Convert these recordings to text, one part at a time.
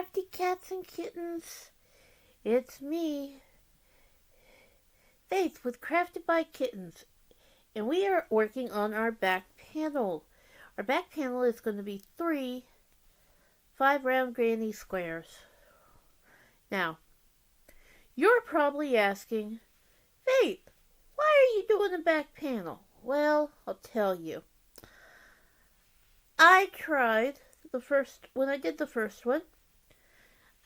crafty cats and kittens. It's me, Faith with Crafted by Kittens, and we are working on our back panel. Our back panel is going to be 3 5-round granny squares. Now, you're probably asking, Faith, why are you doing a back panel? Well, I'll tell you. When I did the first one,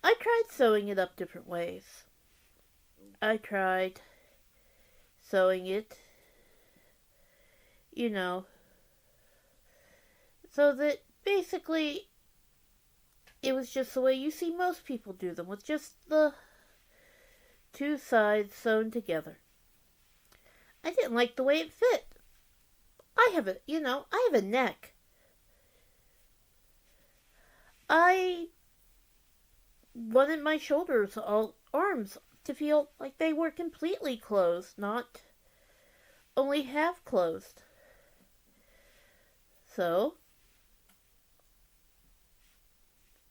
I tried sewing it up different ways. I tried sewing it, so that basically it was just the way you see most people do them, with just the 2 sides sewn together. I didn't like the way it fit. I have a neck. I wanted my shoulders, arms, to feel like they were completely closed, not only half closed. So,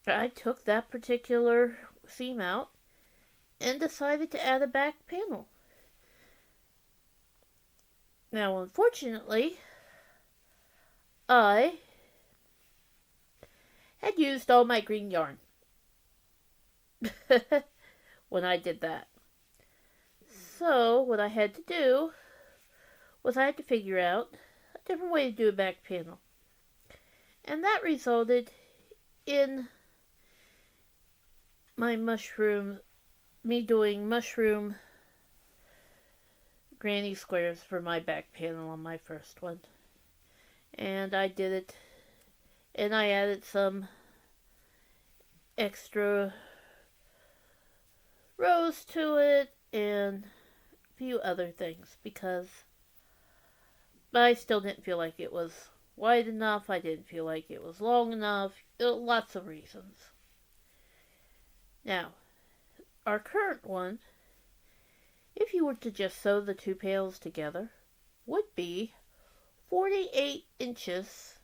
I took that particular seam out and decided to add a back panel. Now, unfortunately, I had used all my green yarn when I did that. So, what I had to do was I had to figure out a different way to do a back panel. And that resulted in me doing mushroom granny squares for my back panel on my first one. And I did it, and I added some extra rows to it and a few other things, because I still didn't feel like it was wide enough. I didn't feel like it was long enough. Lots of reasons. Now, our current one, if you were to just sew the 2 panels together, would be 48 inches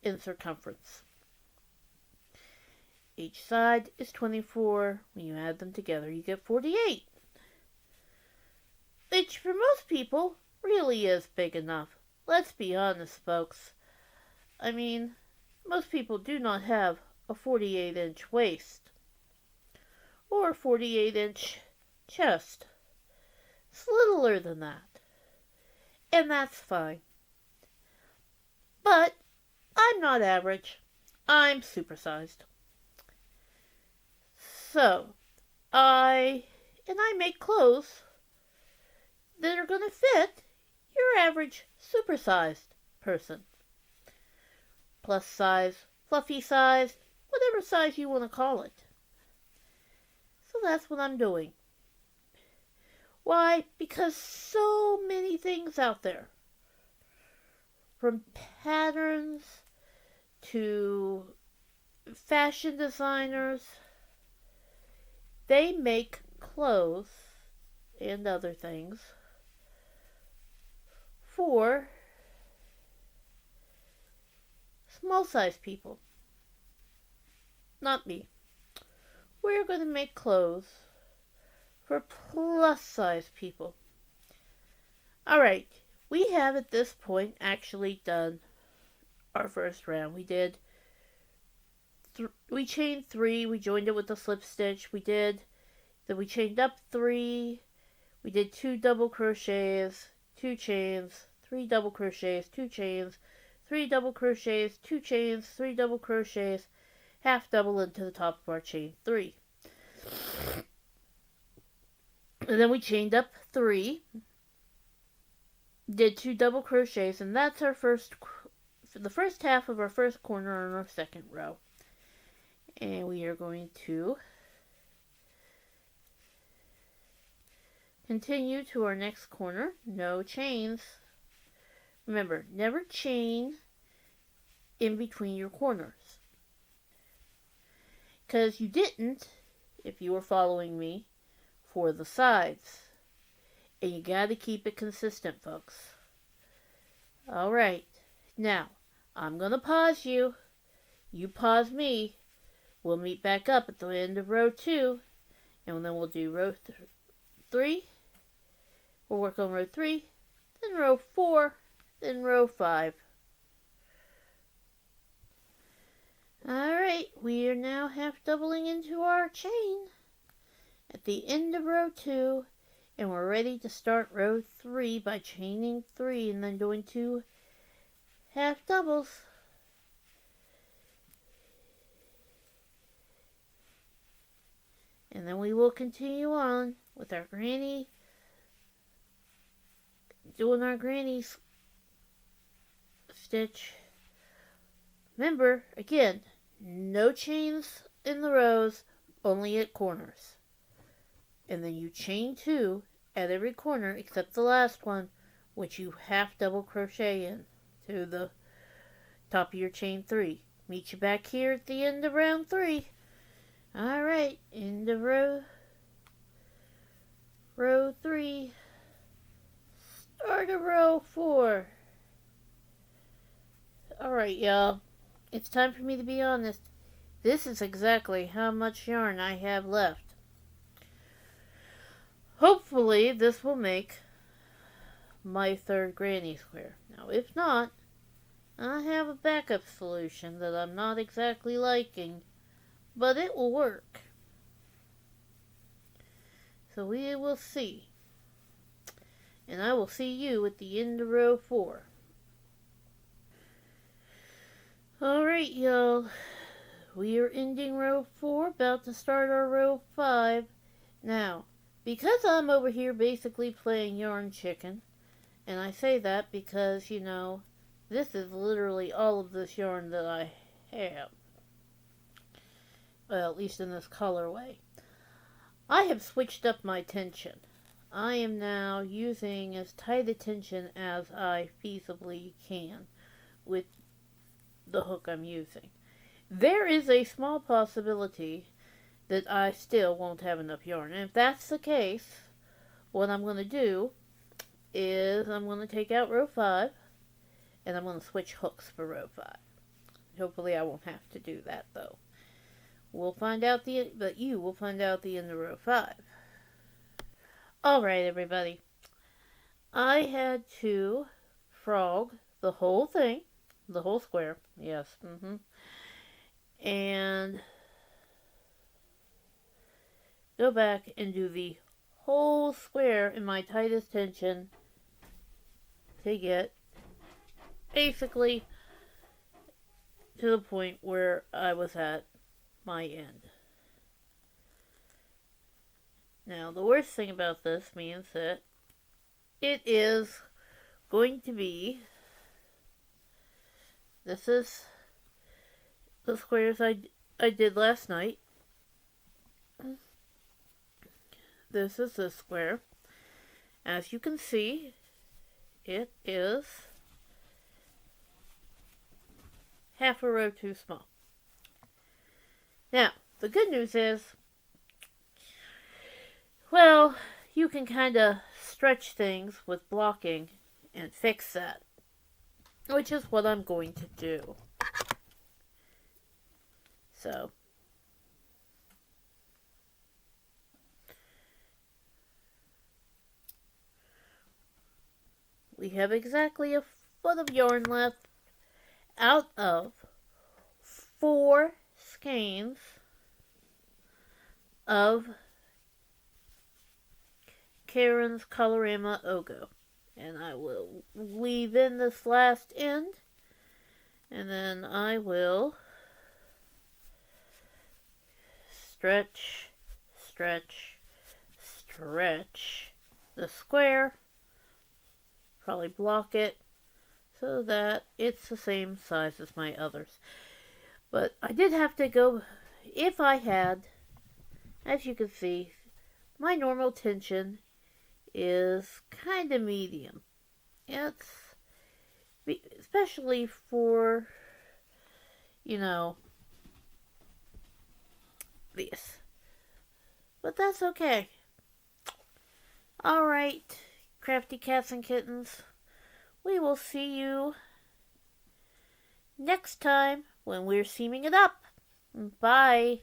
in circumference. Each side is 24. When you add them together, you get 48. Which, for most people, really is big enough. Let's be honest, folks. I mean, most people do not have a 48-inch waist or a 48-inch chest. It's littler than that. And that's fine. But I'm not average. I'm supersized. So, I make clothes that are going to fit your average supersized person. Plus size, fluffy size, whatever size you want to call it. So that's what I'm doing. Why? Because so many things out there, from patterns to fashion designers, they make clothes and other things for small size people. Not me. We're going to make clothes for plus size people. Alright, we have at this point actually done our first round. We chained 3, we joined it with a slip stitch, then we chained up 3, we did 2 double crochets, 2 chains, 3 double crochets, 2 chains, 3 double crochets, 2 chains, 3 double crochets, half double into the top of our chain 3. And then we chained up 3, did 2 double crochets, and that's the first half of our first corner on our second row. And we are going to continue to our next corner. No chains. Remember, never chain in between your corners. Because you didn't, if you were following me, for the sides. And you gotta keep it consistent, folks. Alright, now, I'm gonna pause you. You pause me. We'll meet back up at the end of row 2, and then we'll do row 3. We'll work on row 3, then row 4, then row 5. Alright, we are now half doubling into our chain at the end of row 2, and we're ready to start row 3 by chaining 3 and then doing 2 half doubles. And then we will continue on with our granny, doing our granny stitch. Remember, again, no chains in the rows, only at corners. And then you chain 2 at every corner except the last one, which you half double crochet in to the top of your chain 3. Meet you back here at the end of round 3. Alright, end of row 3. Start of row 4. Alright, y'all. It's time for me to be honest. This is exactly how much yarn I have left. Hopefully, this will make my third granny square. Now, if not, I have a backup solution that I'm not exactly liking, but it will work. So we will see. And I will see you at the end of row 4. Alright, y'all. We are ending row 4, about to start our row 5. Now, because I'm over here basically playing yarn chicken, and I say that because, this is literally all of this yarn that I have. Well, at least in this colorway. I have switched up my tension. I am now using as tight a tension as I feasibly can with the hook I'm using. There is a small possibility that I still won't have enough yarn. And if that's the case, what I'm going to do is I'm going to take out row 5 and I'm going to switch hooks for row 5. Hopefully I won't have to do that though. We'll find out but you will find out the end of row 5. Alright everybody. I had to frog the whole thing, the whole square, yes, and go back and do the whole square in my tightest tension to get basically to the point where I was at my end. Now, the worst thing about this means that it is going to be, this is the squares I did last night. This is this square. As you can see, it is half a row too small. Now, the good news is, well, you can kind of stretch things with blocking and fix that, which is what I'm going to do. So, we have exactly a foot of yarn left out of 4 skeins of Karen's Colorama Ogo. And I will weave in this last end, and then I will stretch, stretch, stretch the square, probably block it so that it's the same size as my others. But I did have to go, if I had, as you can see, my normal tension is kind of medium. It's, especially for, this. But that's okay. Alright, crafty cats and kittens. We will see you next time when we're seaming it up. Bye.